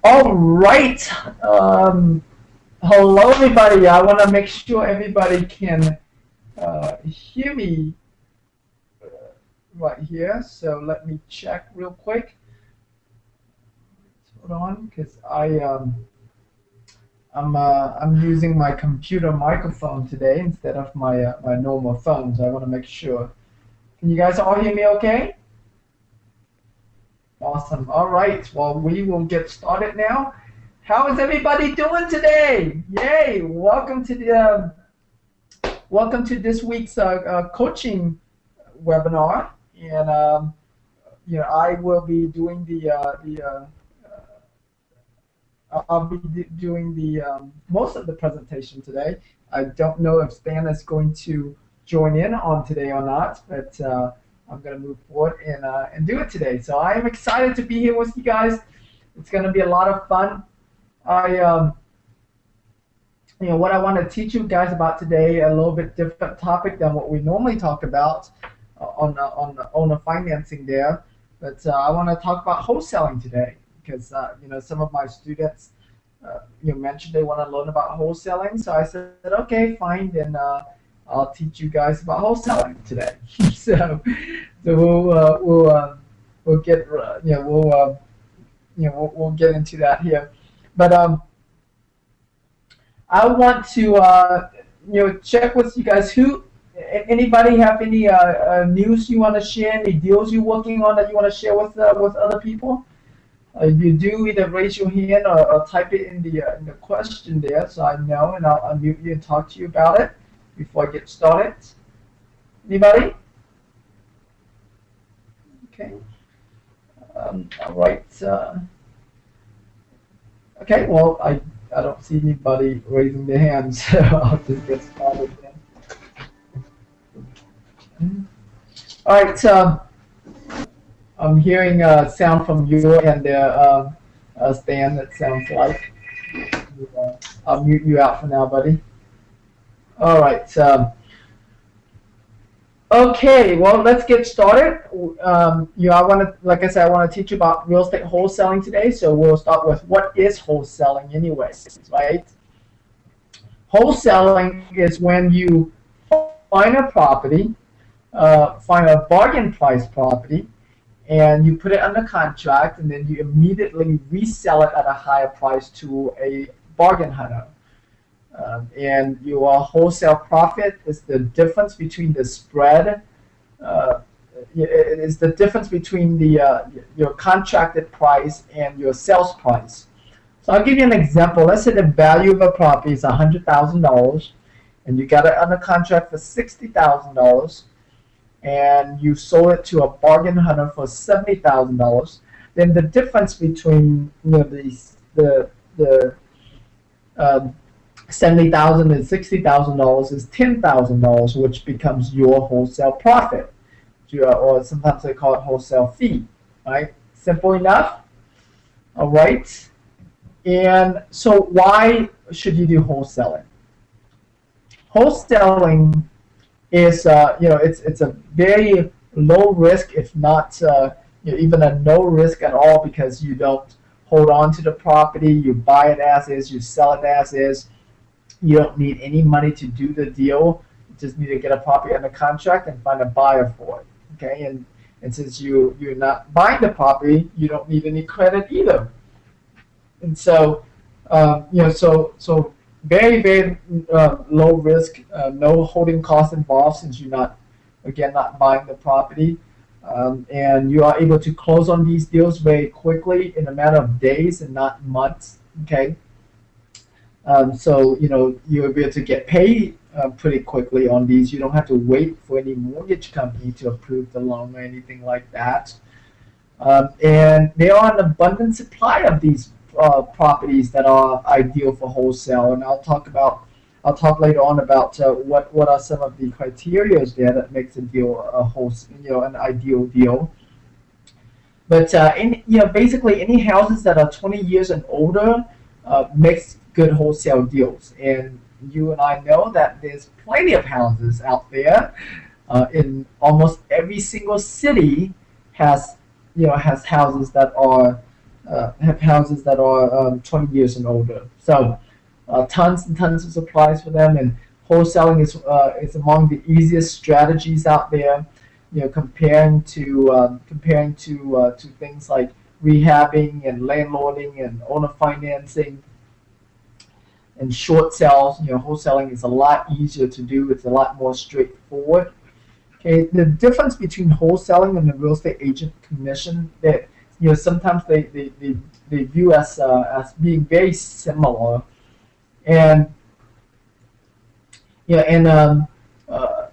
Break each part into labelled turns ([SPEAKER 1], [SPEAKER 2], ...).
[SPEAKER 1] All right. Hello, everybody. I want to make sure everybody can hear me right here. So let me check real quick. Hold on, because I'm using my computer microphone today instead of my normal phone. So I want to make sure. Can you guys all hear me? Okay. Awesome. All right. Well, we will get started now. How is everybody doing today? Yay! Welcome to this week's coaching webinar, and I will be doing I'll be doing the most of the presentation today. I don't know if Stan is going to join in on today or not, but I'm going to move forward and do it today. So I am excited to be here with you guys. It's going to be a lot of fun. What I want to teach you guys about today, a little bit different topic than what we normally talk about on the owner financing there. But I want to talk about wholesaling today because some of my students mentioned they want to learn about wholesaling. So I said, okay, fine, then I'll teach you guys about wholesaling today. so we'll get we'll get into that here. But I want to check with you guys. Anybody have any news you want to share? Any deals you're working on that you want to share with other people? If you do, either raise your hand or type it in the question there, so I know, and I'll unmute you and talk to you about it before I get started. Anybody? Okay. All right. Okay. Well, I don't see anybody raising their hands, so I'll just get started then. All right. I'm hearing sound from your end there, Stan. That sounds like. I'll mute you out for now, buddy. All right. Okay. Well, let's get started. I want to, like I said, I want to teach you about real estate wholesaling today. So we'll start with what is wholesaling, anyways, right? Wholesaling is when you find a property, find a bargain price property, and you put it under contract, and then you immediately resell it at a higher price to a bargain hunter. And your wholesale profit is the difference between the spread. It's the difference between your contracted price and your sales price. So I'll give you an example. Let's say the value of a property is $100,000, and you got it under contract for $60,000. And you sold it to a bargain hunter for $70,000, then the difference between the $70,000 and $60,000 is $10,000, which becomes your wholesale profit, or sometimes they call it wholesale fee. Right? Simple enough. All right. And so why should you do wholesaling? Wholesaling is it's a very low risk, if not even a no risk at all, because you don't hold on to the property. You buy it as is, you sell it as is. You don't need any money to do the deal. You just need to get a property under contract and find a buyer for it. Okay, and since you're not buying the property, you don't need any credit either. And so so very, very low risk, no holding costs involved, since you're not buying the property. And you are able to close on these deals very quickly in a matter of days and not months. Okay. So you'll be able to get paid pretty quickly on these. You don't have to wait for any mortgage company to approve the loan or anything like that. And there are an abundant supply of these properties that are ideal for wholesale, and I'll talk later on about what are some of the criteria there that makes a deal an ideal deal. But basically any houses that are 20 years and older makes good wholesale deals, and you and I know that there's plenty of houses out there in almost every single city has houses that are have houses that are 20 years and older. So tons and tons of supplies for them, and wholesaling is among the easiest strategies out there. You know, comparing to things like rehabbing and landlording and owner financing and short sales. You know, wholesaling is a lot easier to do. It's a lot more straightforward. Okay, the difference between wholesaling and the real estate agent commission, that sometimes they view as being very similar, and yeah, uh,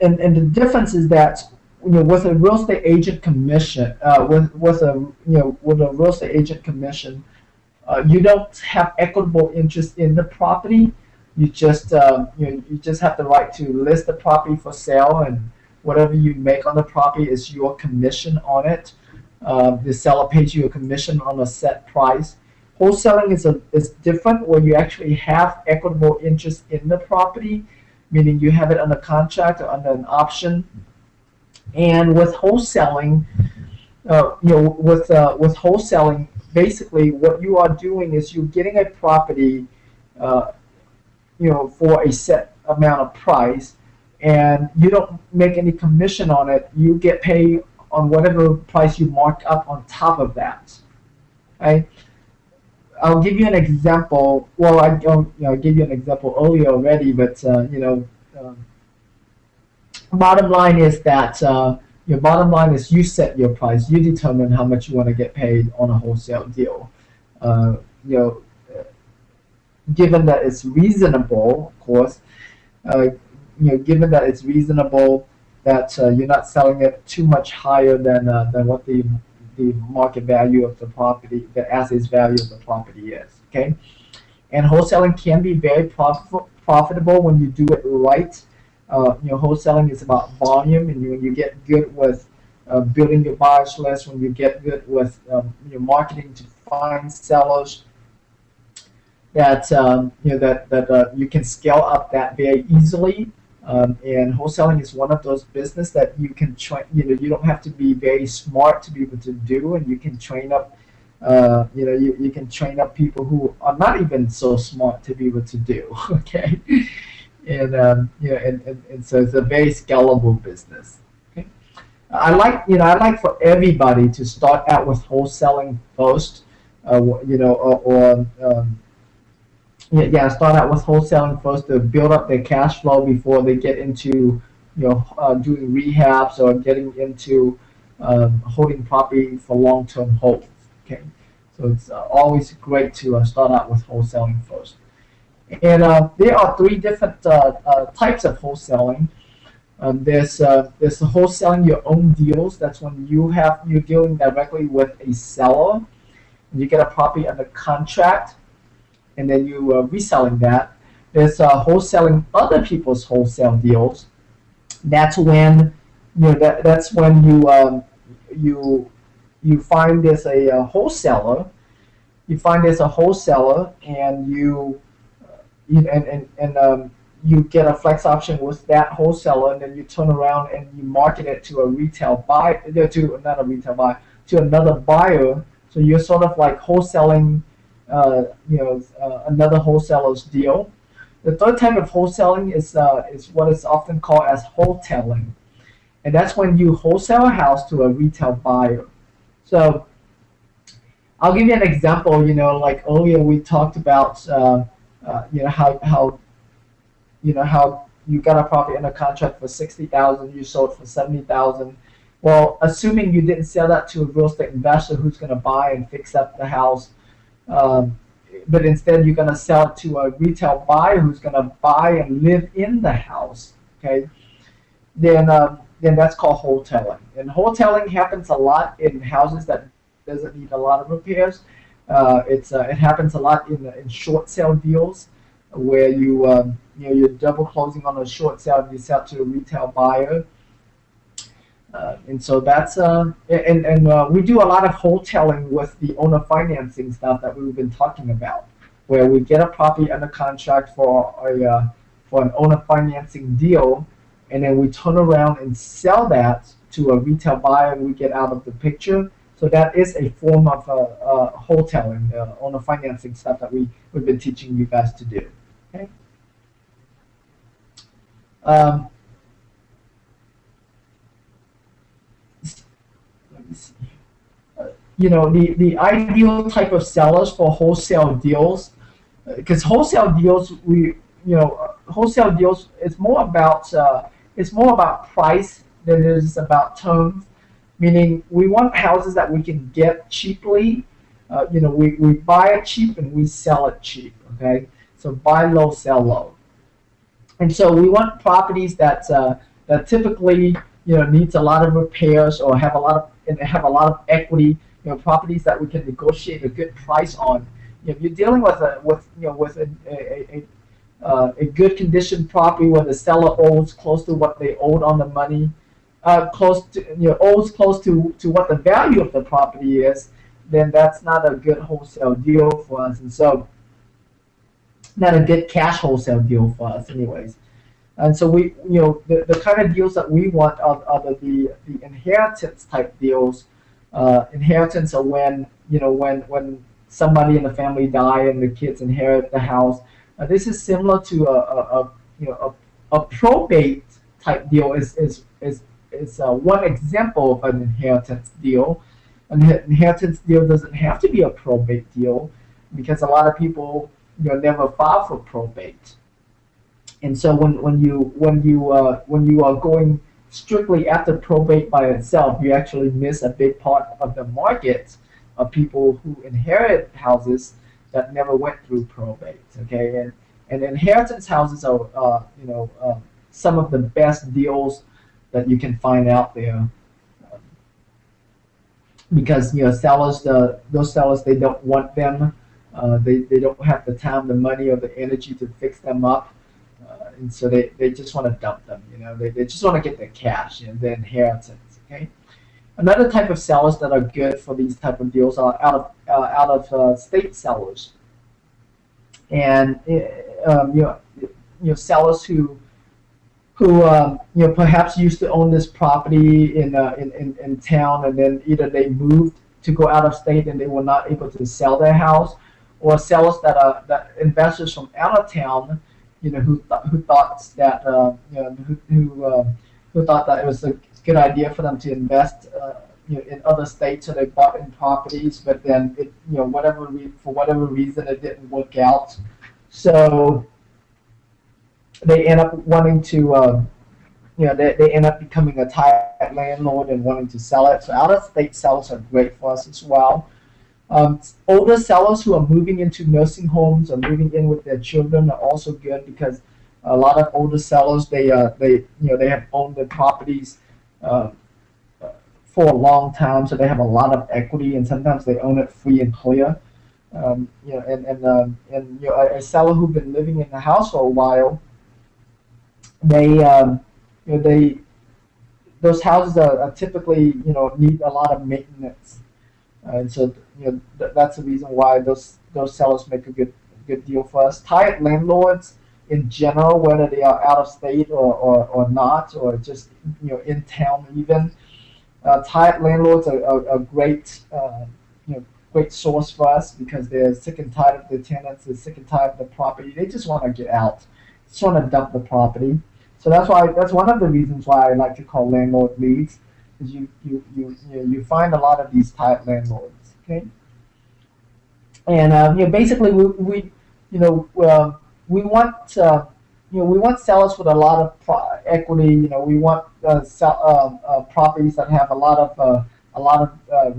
[SPEAKER 1] and the difference is that with a real estate agent commission, with a real estate agent commission, you don't have equitable interest in the property. You just have the right to list the property for sale, and whatever you make on the property is your commission on it. The seller pays you a commission on a set price. Wholesaling is different, where you actually have equitable interest in the property, meaning you have it under contract or under an option. And with wholesaling, with wholesaling, basically what you are doing is you're getting a property, uh, for a set amount of price, and you don't make any commission on it. You get paid on whatever price you mark up on top of that. Okay? I'll give you an example. Well, I gave you an example earlier already, but bottom line is that your bottom line is you set your price. You determine how much you want to get paid on a wholesale deal. Uh, you know, given that it's reasonable, of course. Uh, Given that it's reasonable, that you're not selling it too much higher than what the market value of the property, the assets value of the property is. Okay, and wholesaling can be very profitable when you do it right. Wholesaling is about volume, and when you get good with building your buyers list, when you get good with your marketing to find sellers, that you can scale up that very easily. And wholesaling is one of those business that you can train. You don't have to be very smart to be able to do, and you can train up. You can train up people who are not even so smart to be able to do. Okay, and and so it's a very scalable business. Okay, I like for everybody to start out with wholesaling first. Start out with wholesaling first to build up their cash flow before they get into doing rehabs or getting into holding property for long-term holds. Okay, so it's always great to start out with wholesaling first. And there are three different types of wholesaling. There's the wholesaling your own deals. That's when you're dealing directly with a seller. You get a property under contract, and then you are reselling that. There's wholesaling other people's wholesale deals. That's when that's when you find there's a wholesaler. You find there's a wholesaler, and you get a flex option with that wholesaler, and then you turn around and you market it to a retail buyer, to not a retail buyer, to another buyer. So you're sort of like wholesaling, another wholesaler's deal. The third type of wholesaling is what is often called as wholesaling, and that's when you wholesale a house to a retail buyer. So I'll give you an example. Like earlier we talked about, how you got a property under contract for 60,000, you sold for 70,000. Well, assuming you didn't sell that to a real estate investor who's going to buy and fix up the house, but instead you're going to sell it to a retail buyer who's going to buy and live in the house. Okay, then that's called wholesaling. And wholesaling happens a lot in houses that doesn't need a lot of repairs. It happens a lot in short sale deals where you're double closing on a short sale and you sell to a retail buyer. And so that's we do a lot of wholesaling with the owner financing stuff that we've been talking about, where we get a property under contract for an owner financing deal, and then we turn around and sell that to a retail buyer, and we get out of the picture, So that is a form of wholesaling, owner financing stuff that we've been teaching you guys to do. Okay. Um, let me see. The ideal type of sellers for wholesale deals, because wholesale deals wholesale deals it's more about price than it is about terms. Meaning we want houses that we can get cheaply. We buy it cheap and we sell it cheap. Okay, so buy low, sell low. And so we want properties that typically needs a lot of repairs or have a lot of equity. Properties that we can negotiate a good price on. You're dealing with a good condition property where the seller owes close to what they owed on the money, owes close to what the value of the property is. Then that's not a good wholesale deal for us, and so not a good cash wholesale deal for us, anyways. And so the kind of deals that we want are the inheritance type deals. Inheritance are when somebody in the family die and the kids inherit the house. This is similar to a probate type deal. Is one example of an inheritance deal. An inheritance deal doesn't have to be a probate deal because a lot of people never file for probate. And so when you are going strictly after probate by itself, you actually miss a big part of the market of people who inherit houses that never went through probate. Okay, and inheritance houses are some of the best deals that you can find out there, because those sellers, they don't want them. They don't have the time, the money, or the energy to fix them up. And so they just want to dump them. They just want to get the cash, the inheritance. Okay. Another type of sellers that are good for these type of deals are out of state sellers, and sellers who perhaps used to own this property in town, and then either they moved to go out of state and they were not able to sell their house, or sellers that investors from out of town, who thought that who thought that it was a good idea for them to invest in other states, so they bought in properties, but then for whatever reason it didn't work out, so they end up wanting to they end up becoming a tired landlord and wanting to sell it. So out of state sellers are great for us as well. Older sellers who are moving into nursing homes or moving in with their children are also good, because a lot of older sellers, they have owned their properties for a long time, so they have a lot of equity, and sometimes they own it free and clear. A seller who's been living in the house for a while, they those houses are typically need a lot of maintenance, and so that's the reason why those sellers make a good deal for us. Tired landlords in general, whether they are out of state or not, or just in town even, tired landlords are a great great source for us, because they're sick and tired of the tenants, they're sick and tired of the property, they just want to get out, just want to dump the property. So that's one of the reasons why I like to call landlord leads, is you find a lot of these tired landlords. Okay, and basically we want we want sellers with a lot of equity. We want properties that have a lot of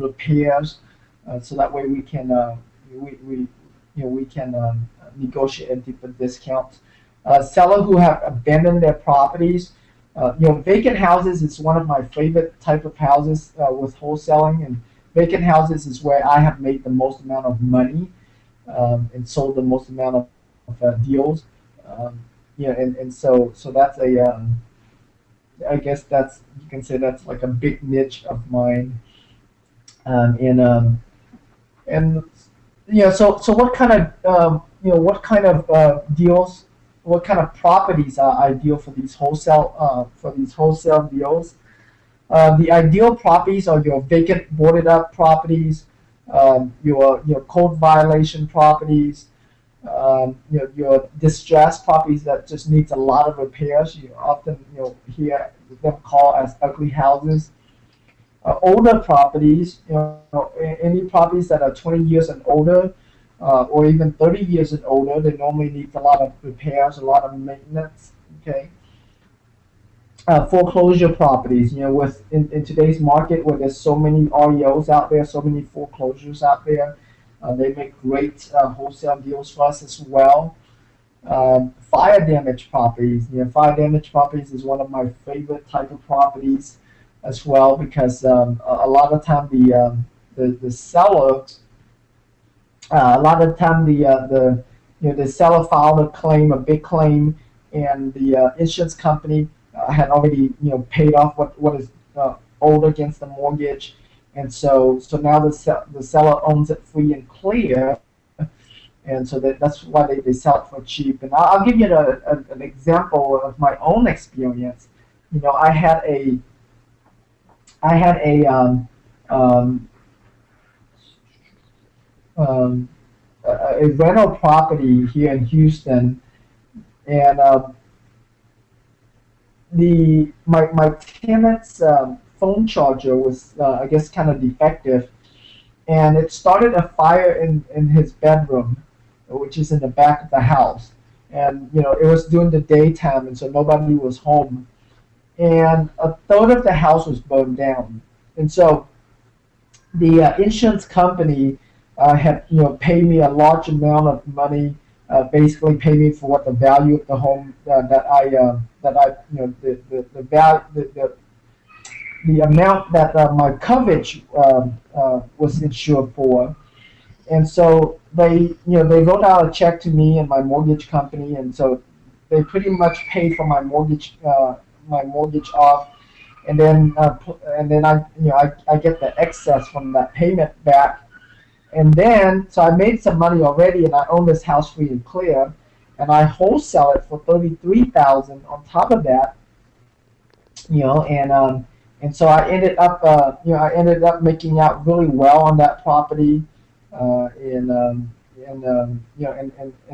[SPEAKER 1] repairs, so that way we can negotiate a deeper discount. Sellers who have abandoned their properties. Vacant houses is one of my favorite type of houses with wholesaling, and vacant houses is where I have made the most amount of money and sold the most amount of deals. And so that's I guess you can say that's like a big niche of mine. And so what kind of deals, what kind of properties are ideal for these wholesale deals? The ideal properties are your vacant, boarded up properties, your code violation properties, your distressed properties that just needs a lot of repairs. You often hear them called as ugly houses. Older properties, any properties that are 20 years and older, or even 30 years and older, they normally need a lot of repairs, a lot of maintenance. Okay. Foreclosure properties, with in today's market where there's so many REOs out there, so many foreclosures out there, they make great wholesale deals for us as well. Fire damage properties. Fire damage properties is one of my favorite type of properties as well because a lot of time the seller, a lot of time the seller filed a claim, a big claim, and the insurance company had already paid off what is owed against the mortgage, and so now the seller owns it free and clear, and so that's why they sell it for cheap. And I'll give you an example of my own experience. I had um, um, a rental property here in Houston, and the my tenant's phone charger was I guess kind of defective, and it started a fire in his bedroom, which is in the back of the house. And it was during the daytime, and so nobody was home. And a third of the house was burned down. And so the insurance company had paid me a large amount of money, basically paid me for what the value of the home that I the value the amount that my coverage was insured for. And so they wrote out a check to me and my mortgage company, and so they pretty much paid for my mortgage off, and then I get the excess from that payment back. And then so I made some money already, and I own this house free and clear, and I wholesale it for 33,000 on top of that, and so I ended up making out really well on that property, and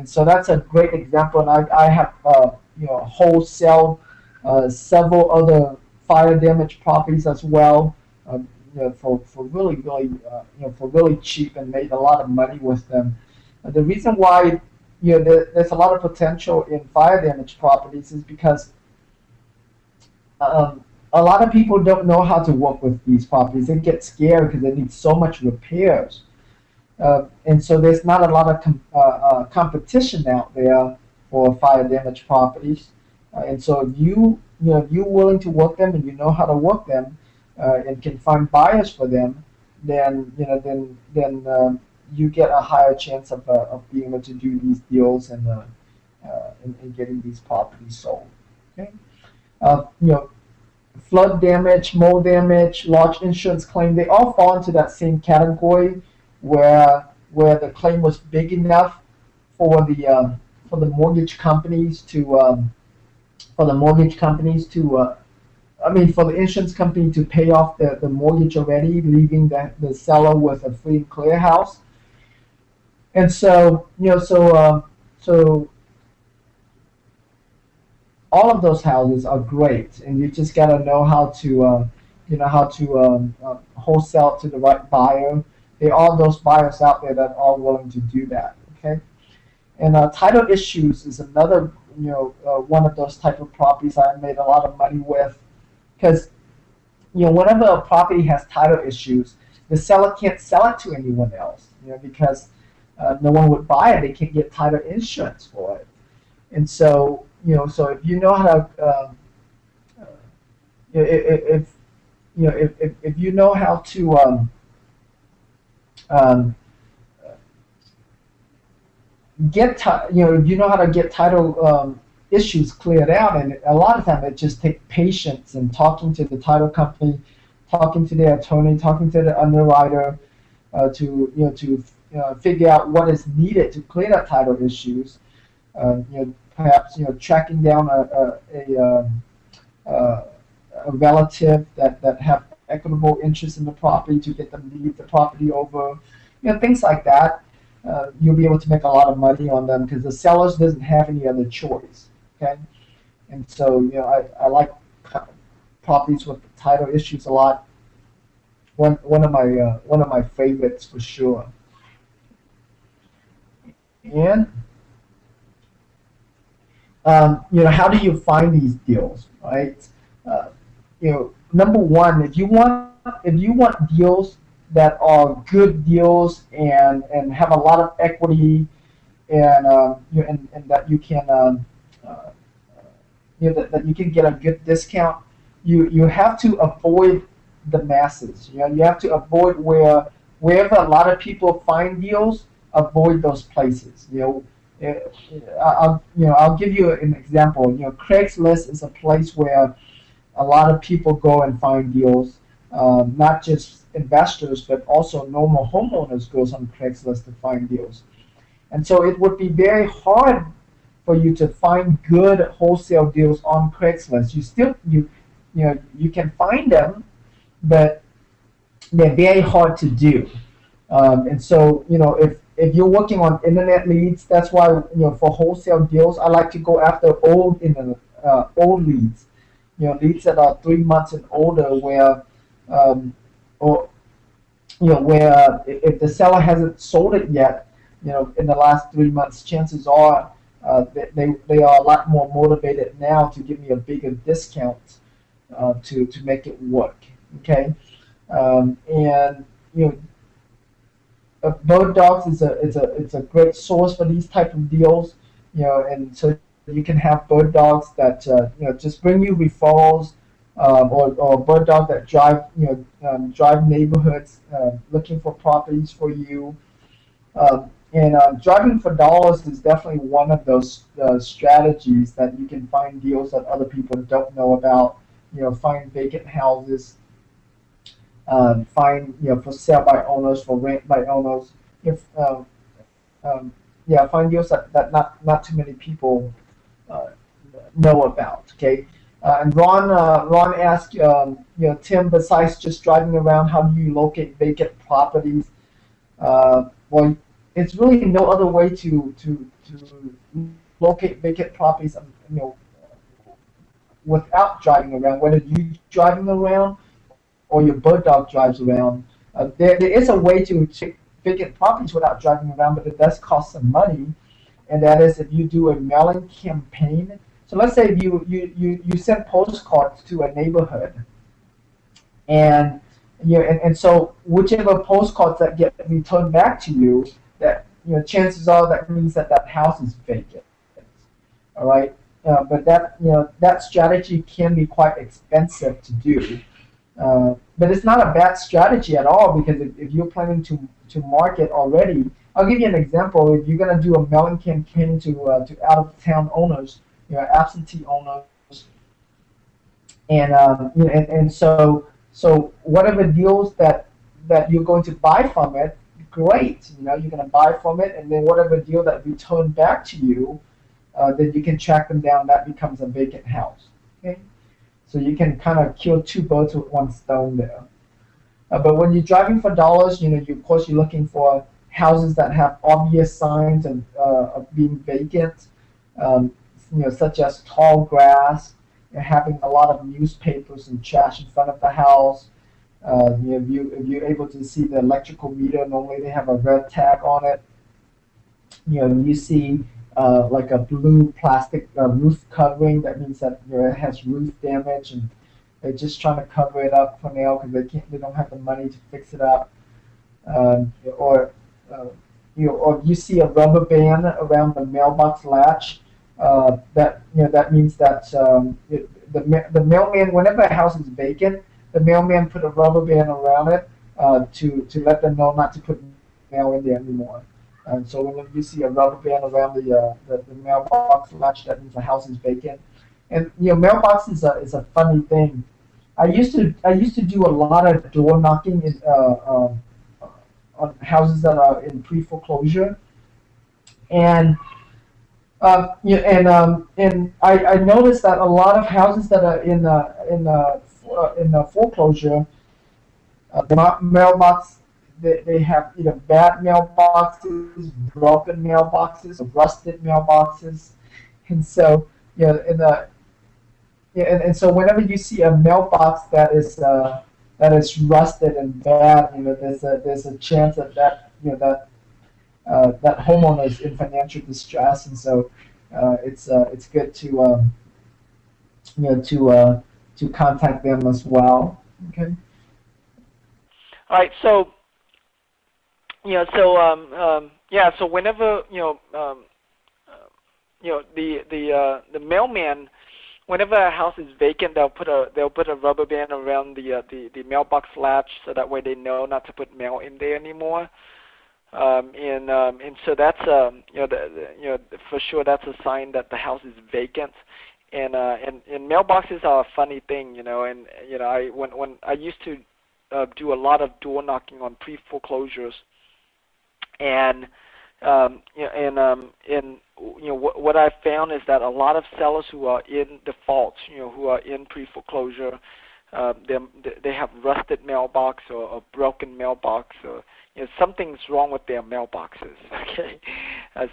[SPEAKER 1] so that's a great example. And I have wholesale several other fire damage properties as well, for really really for really cheap, and made a lot of money with them. The reason why there's a lot of potential in fire damage properties is because a lot of people don't know how to work with these properties. They get scared because they need so much repairs, and so there's not a lot of competition out there for fire damage properties. And so if you're willing to work them and you know how to work them, and can find buyers for them, then you get a higher chance of being able to do these deals and getting these properties sold. Okay, uh, you know flood damage, mold damage, large insurance claim, they all fall into that same category where the claim was big enough for the mortgage companies to for the mortgage companies to for the insurance company to pay off the mortgage already, leaving the seller with a free and clear house. And so all of those houses are great, and you just got to know how to wholesale to the right buyer. There are those buyers out there that are willing to do that. Okay, and title issues is another one of those type of properties I made a lot of money with, because whenever a property has title issues, the seller can't sell it to anyone else, because no one would buy it. They can't get title insurance for it. And so so if you know how to if you know how to um, if you know how to get title issues cleared out, and a lot of time it just takes patience and talking to the title company, talking to their attorney, talking to the underwriter, to figure out what is needed to clear that title issues. Perhaps tracking down a a relative that have equitable interest in the property to get them to leave the property over, things like that. You'll be able to make a lot of money on them because the sellers doesn't have any other choice. Okay, and so I like properties with title issues a lot. One of my favorites for sure. And how do you find these deals, right? Uh, Number one, if you want deals that are good deals and have a lot of equity and that you can uh, that you can get a good discount, you have to avoid the masses. You have to avoid wherever a lot of people find deals, avoid those places. Eh, I'll give you an example. Craigslist is a place where a lot of people go and find deals. Not just investors, but also normal homeowners goes on Craigslist to find deals. And so it would be very hard for you to find good wholesale deals on Craigslist. You can find them, but they're very hard to do. And so if you're working on internet leads, that's why for wholesale deals, I like to go after old leads. Leads that are 3 months and older, where or where if the seller hasn't sold it yet, in the last 3 months, chances are they are a lot more motivated now to give me a bigger discount to make it work. Okay, and Bird Dogs it's a great source for these type of deals. And so you can have Bird Dogs that just bring you referrals, or Bird Dog that drive neighborhoods looking for properties for you. And driving for dollars is definitely one of those strategies that you can find deals that other people don't know about. Find vacant houses, find for sale by owners, for rent by owners. If Yeah, find deals that not too many people uh, know about. Okay, and Ron asked, Tim, besides just driving around, how do you locate vacant properties? Well, it's really no other way to locate vacant properties. Without driving around, whether you driving around or your bird dog drives around. There is a way to check vacant properties without driving around, but it does cost some money, and that is if you do a mailing campaign. So let's say you send postcards to a neighborhood, and and so whichever postcards that get returned back to you, that chances are that means that house is vacant. All right, but that strategy can be quite expensive to do. But it's not a bad strategy at all, because if you're planning to market already, I'll give you an example. If you're going to do a mailing campaign to out of town owners, absentee owners, and so whatever deals that you're going to buy from it, great. You're going to buy from it, and then whatever deal that return back to you, then you can track them down. That becomes a vacant house. Okay. So you can kind of kill two birds with one stone there. But when you're driving for dollars, of course you're looking for houses that have obvious signs of being vacant, such as tall grass, having a lot of newspapers and trash in front of the house. If you're able to see the electrical meter, normally they have a red tag on it. You see like a blue plastic roof covering, that means that it has roof damage, and they're just trying to cover it up for now because they don't have the money to fix it up. Or or you see a rubber band around the mailbox latch. That means that the mailman, whenever a house is vacant, the mailman put a rubber band around it to let them know not to put mail in there anymore. And so when you see a rubber band around the mailbox latch, that means the house is vacant. And mailbox is a funny thing. I used to do a lot of door knocking on houses that are in pre-foreclosure, and and I noticed that a lot of houses that are in in a foreclosure, the mailbox they have either bad mailboxes, broken mailboxes, or rusted mailboxes, and so in the and so whenever you see a mailbox that is rusted and bad, there's a chance that that homeowner is in financial distress, and so it's good to contact them as well. Okay.
[SPEAKER 2] All right. So yeah. So whenever the mailman, whenever a house is vacant, they'll put a rubber band around the mailbox latch so that way they know not to put mail in there anymore. And so that's for sure that's a sign that the house is vacant. And mailboxes are a funny thing, and when I used to do a lot of door knocking on pre-foreclosures, and what I found is that a lot of sellers who are in default, who are in pre-foreclosure, they have rusted mailbox or broken mailbox, or something's wrong with their mailboxes. Okay,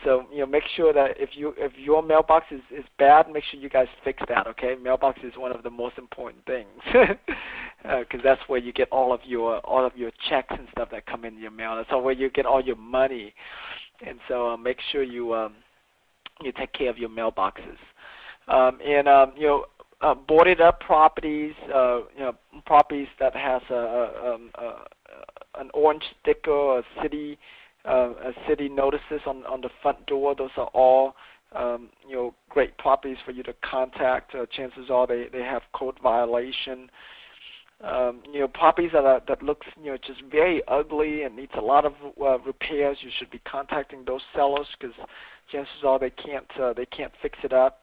[SPEAKER 2] so make sure that if your mailbox is bad, make sure you guys fix that. Okay, mailbox is one of the most important things because that's where you get all of your checks and stuff that come in your mail. That's where you get all your money, and so make sure you take care of your mailboxes. Boarded up properties, properties that has an orange sticker or city notices on the front door. Those are all great properties for you to contact. Chances are they have code violation. Properties that looks just very ugly and needs a lot of repairs. You should be contacting those sellers because chances are they can't fix it up,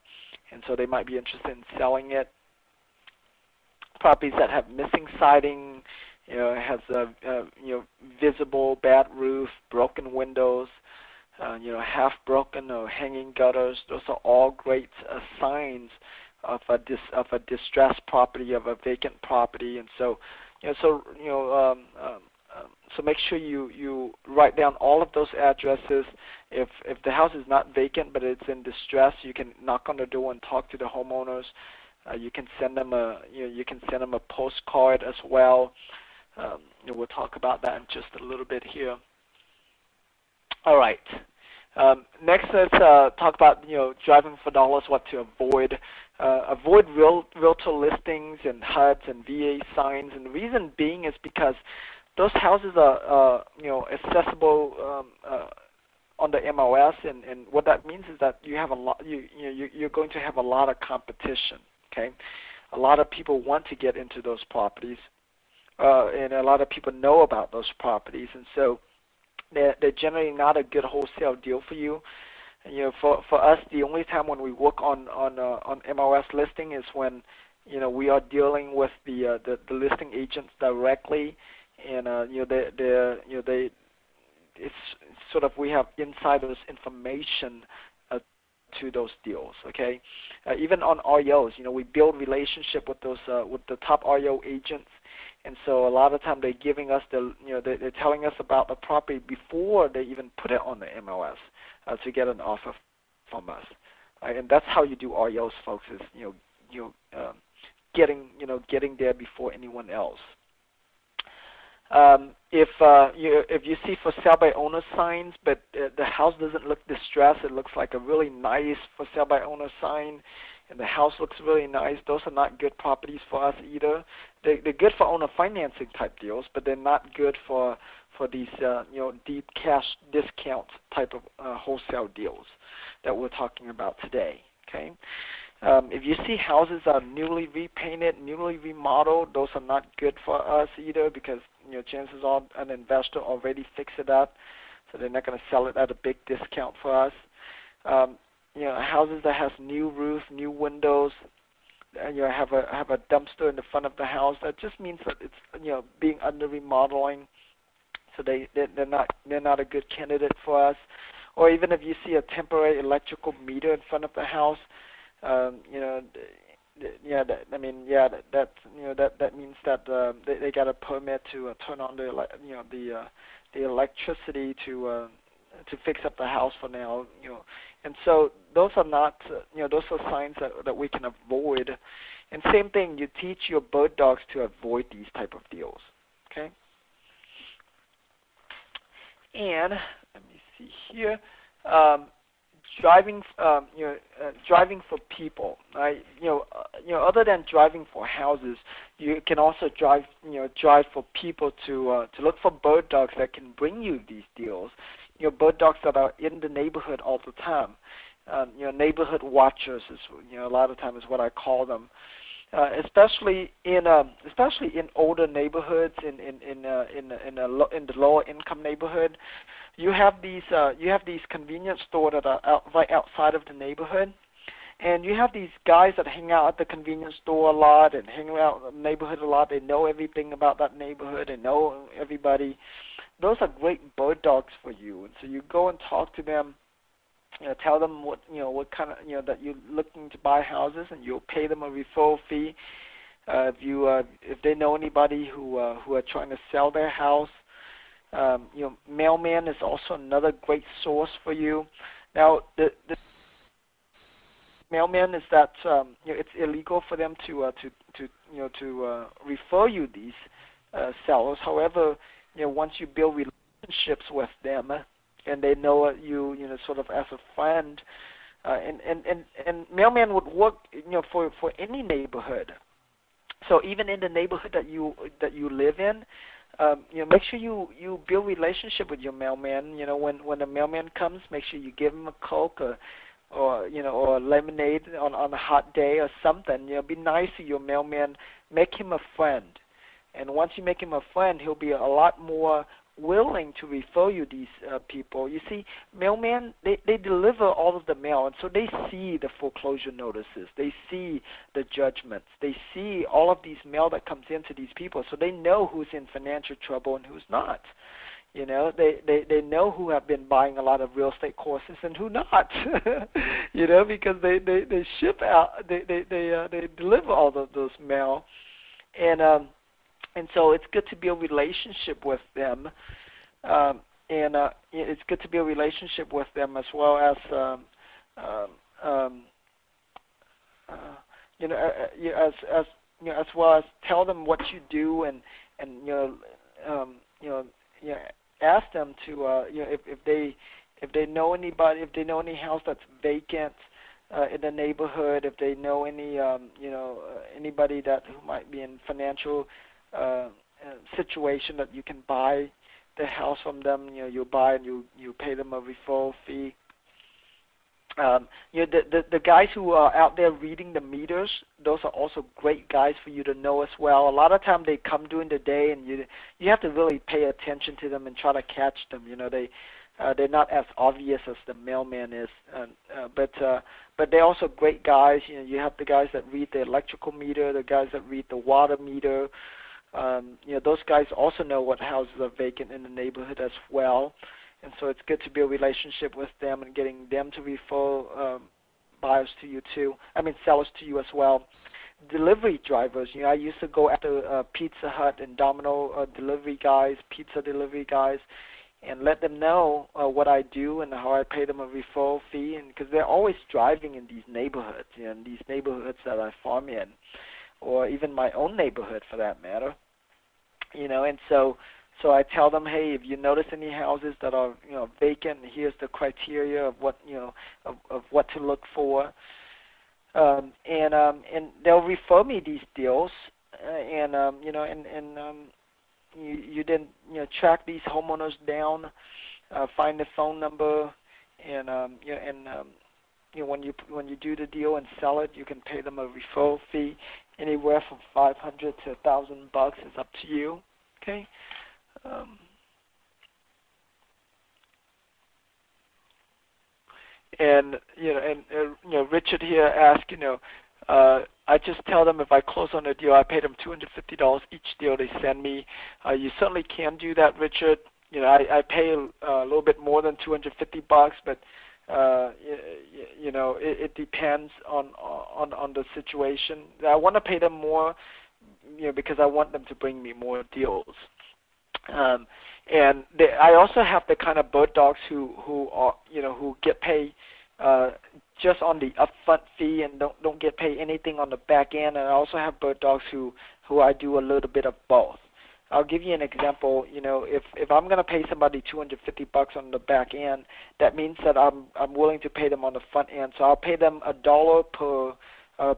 [SPEAKER 2] and so they might be interested in selling it. Properties that have missing siding, has visible bad roof, broken windows, half broken or hanging gutters. Those are all great signs of a distressed property, of a vacant property, and so so make sure you write down all of those addresses. If the house is not vacant but it's in distress, you can knock on the door and talk to the homeowners. You can send them a postcard as well. We'll talk about that in just a little bit here. All right. Next, let's talk about driving for dollars, what to avoid. Avoid realtor listings and HUDs and VA signs, and the reason being is because those houses are accessible on the MLS, and what that means is that you have a lot. You're going to have a lot of competition. Okay, a lot of people want to get into those properties, and a lot of people know about those properties, and so they're generally not a good wholesale deal for you. And, for us, the only time when we work on MLS listing is when we are dealing with the listing agents directly, and it's sort of we have insiders information to those deals. Okay, even on REOs, we build relationship with those with the top REO agents. And so a lot of time they're giving us they're telling us about the property before they even put it on the MLS to get an offer from us. And that's how you do REOs, folks. Is getting there before anyone else. If you see for sale by owner signs, but the house doesn't look distressed, it looks like a really nice for sale by owner sign, and the house looks really nice, those are not good properties for us either. They're good for owner financing type deals, but they're not good for these deep cash discount type of wholesale deals that we're talking about today. Okay. If you see houses are newly repainted, newly remodeled, those are not good for us either because chances are an investor already fixed it up, so they're not going to sell it at a big discount for us. Houses that has new roof, new windows, and have a dumpster in the front of the house. That just means that it's being under remodeling, so they're not a good candidate for us. Or even if you see a temporary electrical meter in front of the house, that means that they got a permit to turn on the electricity to fix up the house for now, and so those are not, those are signs that we can avoid. And same thing, you teach your bird dogs to avoid these type of deals, okay? And let me see here. Driving, driving for people. Right? Other than driving for houses, you can also drive for people to look for bird dogs that can bring you these deals. Bird dogs that are in the neighborhood all the time. Neighborhood watchers is a lot of times is what I call them. Especially in older neighborhoods, in the lower income neighborhood, you have these convenience stores that are right outside of the neighborhood, and you have these guys that hang out at the convenience store a lot and hang out in the neighborhood a lot. They know everything about that neighborhood. They know everybody. Those are great bird dogs for you, and so you go and talk to them. Tell them what kind of that you're looking to buy houses, and you'll pay them a referral fee. If they know anybody who are trying to sell their house, mailman is also another great source for you. Now the mailman is that it's illegal for them to refer you these sellers. However, once you build relationships with them, and they know you, sort of as a friend, and mailman would work, for any neighborhood. So even in the neighborhood that you live in, make sure you build relationship with your mailman. When the mailman comes, make sure you give him a Coke or lemonade on a hot day or something. Be nice to your mailman. Make him a friend, and once you make him a friend, he'll be a lot more willing to refer you these people. You see, mailmen, they deliver all of the mail, and so they see the foreclosure notices. They see the judgments. They see all of these mail that comes into these people, so they know who's in financial trouble and who's not. They know who have been buying a lot of real estate courses and who not. Because they ship out, they deliver all of those mail, and so it's good to build a relationship with them, and it's good to build a relationship with them as well as, as well as tell them what you do, and ask them to if they know anybody, if they know any house that's vacant in the neighborhood, if they know any anybody who might be in financial situation that you can buy the house from them. You buy and you pay them a referral fee. The guys who are out there reading the meters, those are also great guys for you to know as well. A lot of time they come during the day, and you have to really pay attention to them and try to catch them. They're not as obvious as the mailman is, but they're also great guys. You have the guys that read the electrical meter, the guys that read the water meter. Those guys also know what houses are vacant in the neighborhood as well, and so it's good to build a relationship with them and getting them to refer buyers to you too. Sellers to you as well. Delivery drivers. I used to go after Pizza Hut and Domino delivery guys, pizza delivery guys, and let them know what I do and how I pay them a referral fee, and because they're always driving in these neighborhoods, in these neighborhoods that I farm in, or even my own neighborhood for that matter. And so I tell them, hey, if you notice any houses that are vacant, here's the criteria of what of what to look for, and they'll refer me these deals, and you then track these homeowners down, find the phone number, and when you do the deal and sell it, you can pay them a referral fee, anywhere from $500 to $1,000. It's up to you. Okay. Richard here asked, I just tell them if I close on a deal, I pay them $250 each deal they send me. You certainly can do that, Richard. I pay a little bit more than $250, but It depends on the situation. I want to pay them more, because I want them to bring me more deals. I also have the kind of bird dogs who are who get paid just on the upfront fee and don't get paid anything on the back end. And I also have bird dogs who I do a little bit of both. I'll give you an example. If I'm going to pay somebody $250 on the back end, that means that I'm willing to pay them on the front end. So I'll pay them $1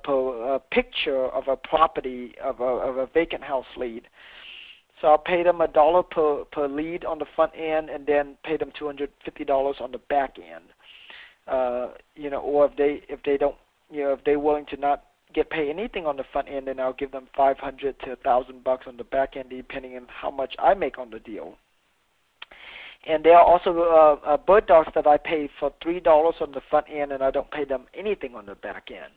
[SPEAKER 2] per picture of a property of a vacant house lead. So I'll pay them $1 per lead on the front end, and then pay them $250 on the back end. Or if they don't, if they're willing to not get paid anything on the front end, then I'll give them $500 to $1,000 on the back end, depending on how much I make on the deal. And there are also bird dogs that I pay for $3 on the front end, and I don't pay them anything on the back end.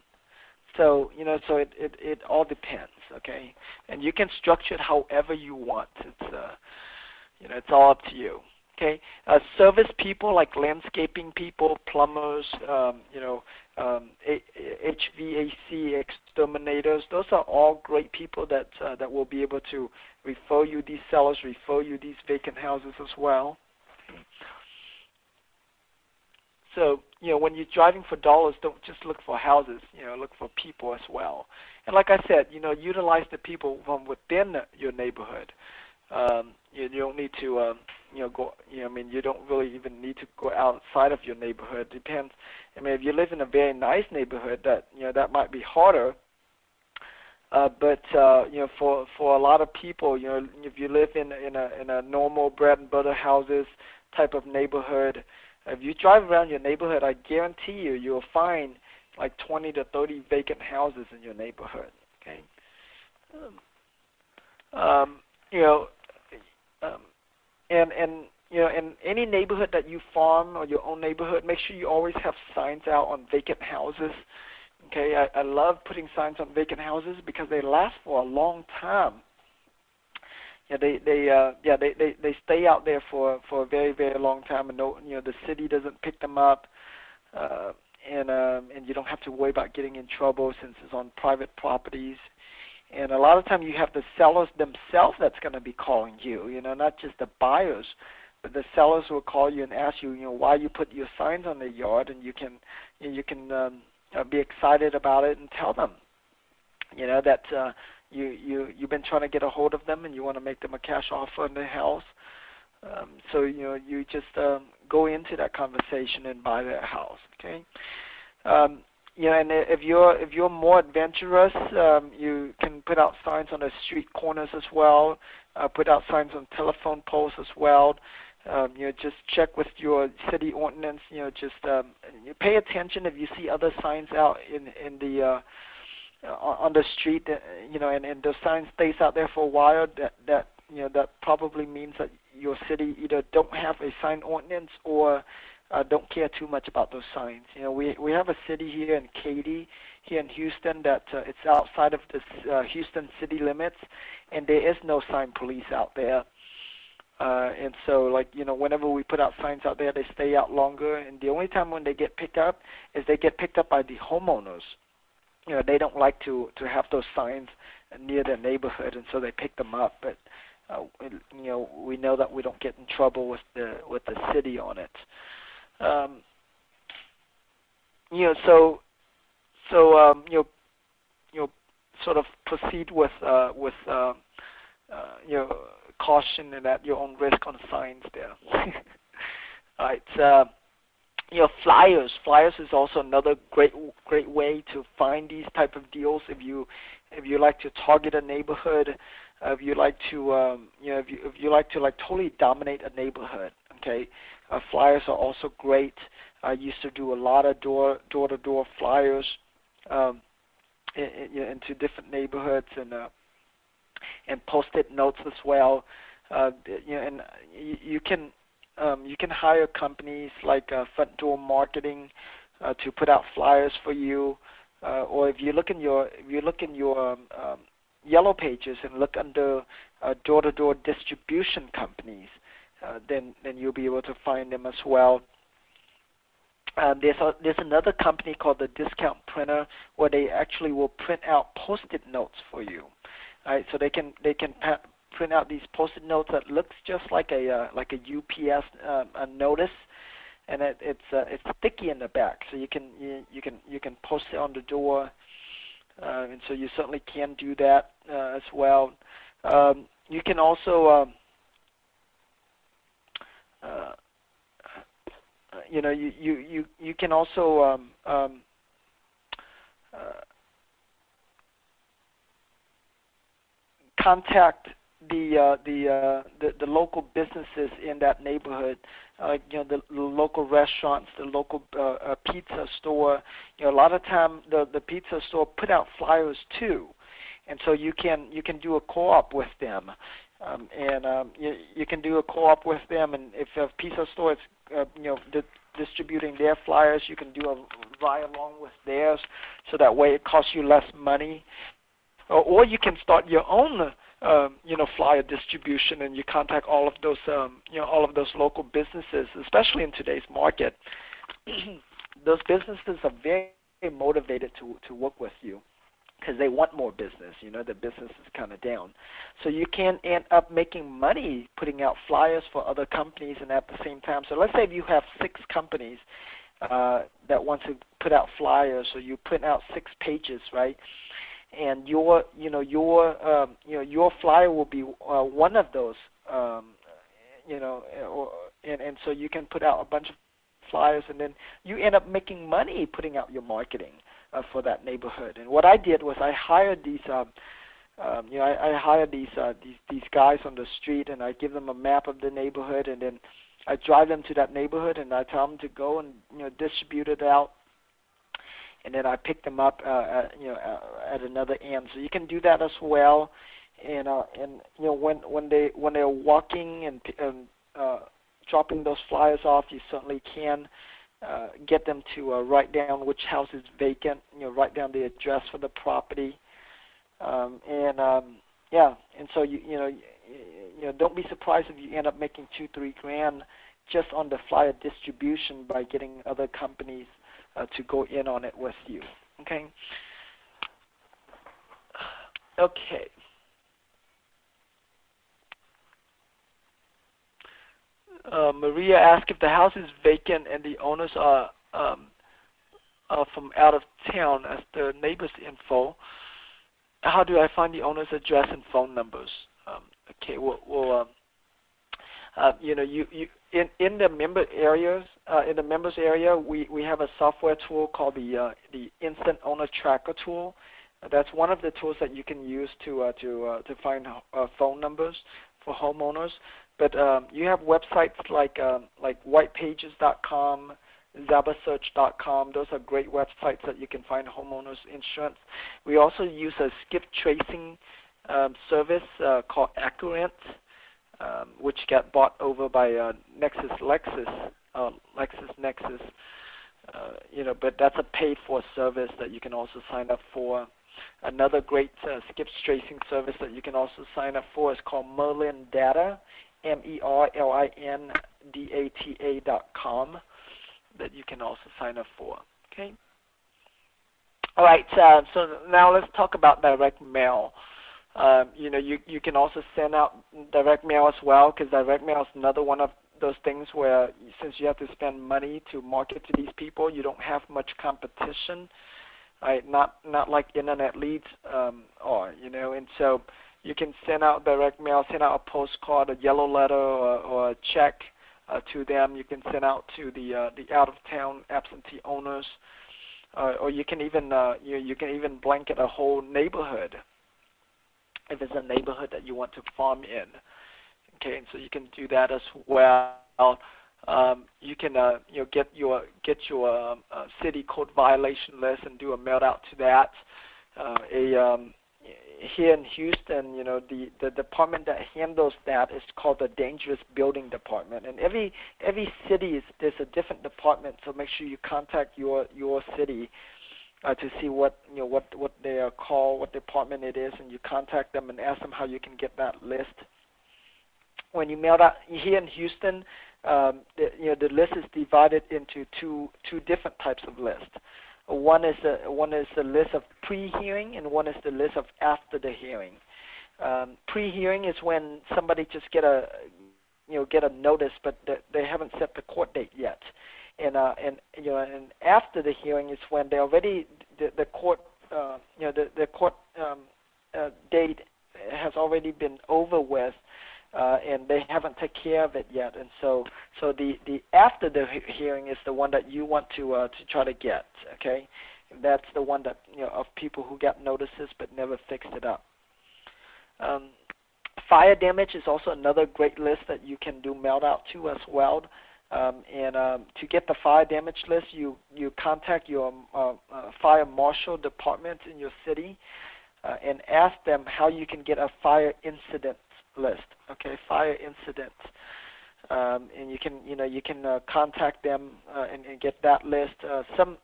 [SPEAKER 2] So so it all depends, okay? And you can structure it however you want. It's it's all up to you, okay? Service people like landscaping people, plumbers, HVAC exterminators. Those are all great people that will be able to refer you these sellers, refer you these vacant houses as well. So, when you're driving for dollars, don't just look for houses, look for people as well. And like I said, utilize the people from within your neighborhood. You don't need to, go, you don't really even need to go outside of your neighborhood. It depends. If you live in a very nice neighborhood, that might be harder. But for a lot of people, if you live in a normal bread and butter houses type of neighborhood, if you drive around your neighborhood, I guarantee you'll find like 20 to 30 vacant houses in your neighborhood. Okay. In any neighborhood that you farm or your own neighborhood, make sure you always have signs out on vacant houses. Okay. I love putting signs on vacant houses because they last for a long time. They stay out there for a very, very long time, and the city doesn't pick them up, and you don't have to worry about getting in trouble since it's on private properties. And a lot of time you have the sellers themselves that's going to be calling you, not just the buyers, but the sellers will call you and ask you, why you put your signs on the yard, and you can be excited about it and tell them, that. You've been trying to get a hold of them and you want to make them a cash offer on the house. So you just go into that conversation and buy their house. Okay. And if you're more adventurous, you can put out signs on the street corners as well. Put out signs on telephone poles as well. Just check with your city ordinance. Just you pay attention if you see other signs out in the on the street, and the sign stays out there for a while, that probably means that your city either don't have a sign ordinance or don't care too much about those signs. We have a city here in Katy, here in Houston, that it's outside of the Houston city limits, and there is no sign police out there. And so, whenever we put out signs out there, they stay out longer, and the only time when they get picked up is they get picked up by the homeowners. They don't like to have those signs near their neighborhood, and so they pick them up. But we know that we don't get in trouble with the city on it. Sort of proceed with caution and at your own risk on signs there. All right. Flyers. Flyers is also another great way to find these type of deals. If you like to target a neighborhood, if you like to if you like to totally dominate a neighborhood. Okay, flyers are also great. I used to do a lot of door-to-door flyers into different neighborhoods and post-it notes as well. And you can hire companies like Front Door Marketing to put out flyers for you, or if you look in your Yellow Pages and look under door-to-door distribution companies, then you'll be able to find them as well. There's another company called the Discount Printer where they actually will print out Post-it notes for you. Right, so they can print out these Post-it notes that looks just like a UPS a notice, and it's sticky in the back, so you can post it on the door, and so you certainly can do that as well. You can also you can also contact the local businesses in that neighborhood, the local restaurants, the local pizza store. A lot of time the pizza store put out flyers too, and so you can do a co-op with them, you can do a co-op with them, and if a pizza store is distributing their flyers, you can do a ride along with theirs, so that way it costs you less money. Or you can start your own, flyer distribution, and you contact all of those, all of those local businesses, especially in today's market. Those businesses are very motivated to work with you because they want more business. The business is kind of down, so you can end up making money putting out flyers for other companies, and at the same time. So let's say if you have 6 companies that want to put out flyers, so you print out 6 pages, right? And your flyer will be one of those, and so you can put out a bunch of flyers, and then you end up making money putting out your marketing for that neighborhood. And what I did was I hired these, I hired these guys on the street, and I give them a map of the neighborhood, and then I drive them to that neighborhood, and I tell them to go and distribute it out. And then I pick them up, at another end. So you can do that as well. And when they're walking and dropping those flyers off, you certainly can get them to write down which house is vacant. Write down the address for the property. And so don't be surprised if you end up making $2-3 grand just on the flyer distribution by getting other companies to go in on it with you. Okay. Okay. Maria asked if the house is vacant and the owners are from out of town as the neighbor's info. How do I find the owner's address and phone numbers? Okay. In the member areas, in the members area, we have a software tool called the Instant Owner Tracker tool. That's one of the tools that you can use to find phone numbers for homeowners. But you have websites like whitepages.com, zabasearch.com. Those are great websites that you can find homeowners insurance. We also use a skip tracing service called Accurant, which got bought over by LexisNexis. But that's a paid-for service that you can also sign up for. Another great skip tracing service that you can also sign up for is called Merlin Data, MERLINDATA.com, that you can also sign up for. Okay. All right. So now let's talk about direct mail. You can also send out direct mail as well, because direct mail is another one of those things where since you have to spend money to market to these people, you don't have much competition, right? Not like internet leads, and so you can send out direct mail, send out a postcard, a yellow letter, or a check to them. You can send out to the out-of-town absentee owners, or you can even you can even blanket a whole neighborhood if it's a neighborhood that you want to farm in. Okay, and so you can do that as well. You can get your city code violation list and do a mail out to that. Here in Houston, the department that handles that is called the Dangerous Building Department, and every city there's a different department. So make sure you contact your city to see what they are called, what department it is, and you contact them and ask them how you can get that list. When you mail out here in Houston, the list is divided into two different types of lists. One is the list of pre-hearing, and one is the list of after the hearing. Pre-hearing is when somebody just get a notice, but they haven't set the court date yet. And after the hearing is when they already the court the court date has already been over with, and they haven't taken care of it yet. And so the after the hearing is the one that you want to try to get. Okay, that's the one that of people who got notices but never fixed it up. Fire damage is also another great list that you can do mailed out to as well. To get the fire damage list, you contact your fire marshal department in your city and ask them how you can get a fire incident list. Okay, fire incident, and you can contact them and get that list. Some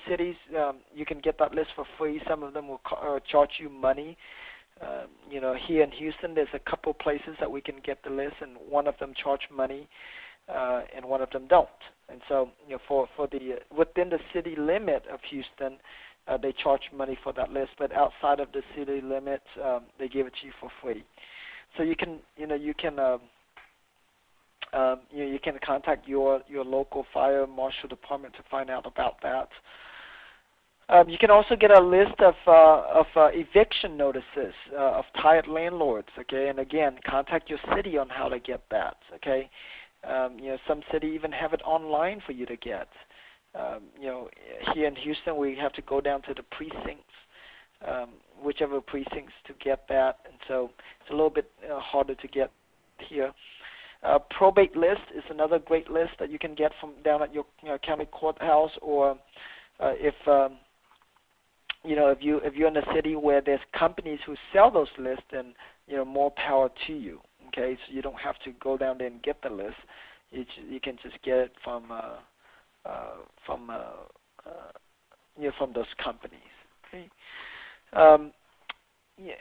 [SPEAKER 2] cities you can get that list for free. Some of them will charge you money. Here in Houston, there's a couple places that we can get the list, and one of them charge money, and one of them don't. And so, for the within the city limit of Houston, they charge money for that list, but outside of the city limits, they give it to you for free. So you can contact your local fire marshal department to find out about that. You can also get a list of eviction notices of tired landlords. Okay, and again, contact your city on how to get that. Okay, some city even have it online for you to get. Here in Houston, we have to go down to the precincts, whichever precincts, to get that, and so it's a little bit harder to get here. Probate list is another great list that you can get from down at your county courthouse, or if you're in a city where there's companies who sell those lists, then more power to you. Okay, so you don't have to go down there and get the list. You can just get it from those companies. Okay,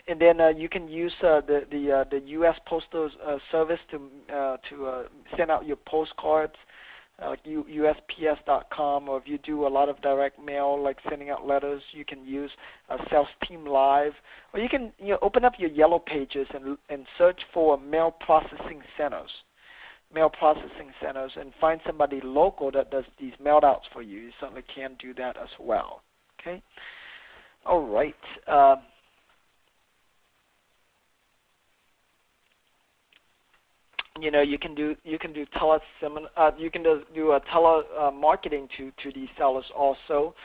[SPEAKER 2] and then you can use the U.S. Postal Service to send out your postcards. Like USPS.com, or if you do a lot of direct mail, like sending out letters, you can use Sales Team Live, or you can open up your Yellow Pages and search for mail processing centers, and find somebody local that does these mailed outs for you. You certainly can do that as well. Okay. All right. You can do telemarketing to these sellers also.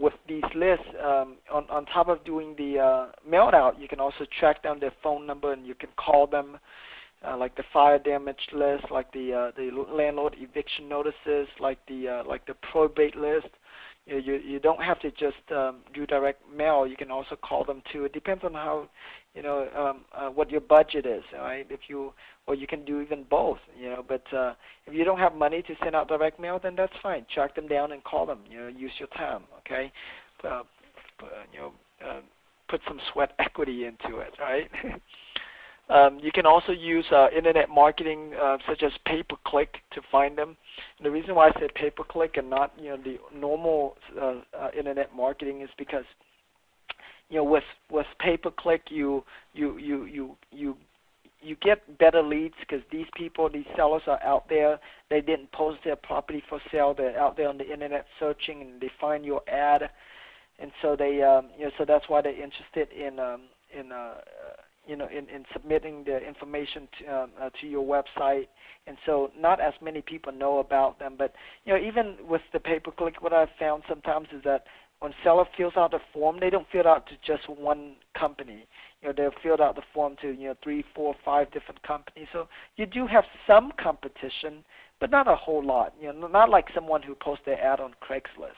[SPEAKER 2] With these lists, on top of doing the mailed out, you can also track down their phone number and you can call them, like the fire damage list, like the landlord eviction notices, like the probate list. You don't have to just do direct mail. You can also call them too. It depends on how what your budget is, right? Or you can do even both, But if you don't have money to send out direct mail, then that's fine. Track them down and call them. Use your time, okay? Put some sweat equity into it, right? You can also use internet marketing such as pay-per-click to find them. And the reason why I say pay-per-click and not the normal internet marketing is because with pay-per-click you get better leads, because these sellers are out there. They didn't post their property for sale. They're out there on the internet searching, and they find your ad, and so they so that's why they're interested in submitting the information to your website. And so not as many people know about them. But even with the pay-per-click, what I've found sometimes is that when seller fills out the form, they don't fill it out to just one company. They'll fill out the form to 3, 4, 5 different companies. So you do have some competition, but not a whole lot. Not like someone who posts their ad on Craigslist.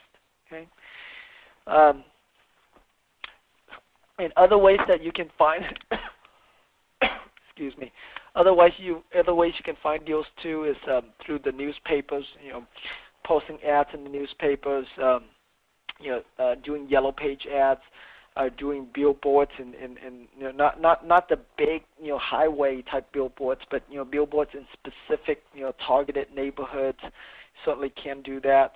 [SPEAKER 2] Okay. And other ways that you can find excuse me. Other ways you can find deals too is through the newspapers. Posting ads in the newspapers. Doing Yellow Page ads. doing billboards in not the big highway type billboards, but billboards in specific targeted neighborhoods. Certainly can do that.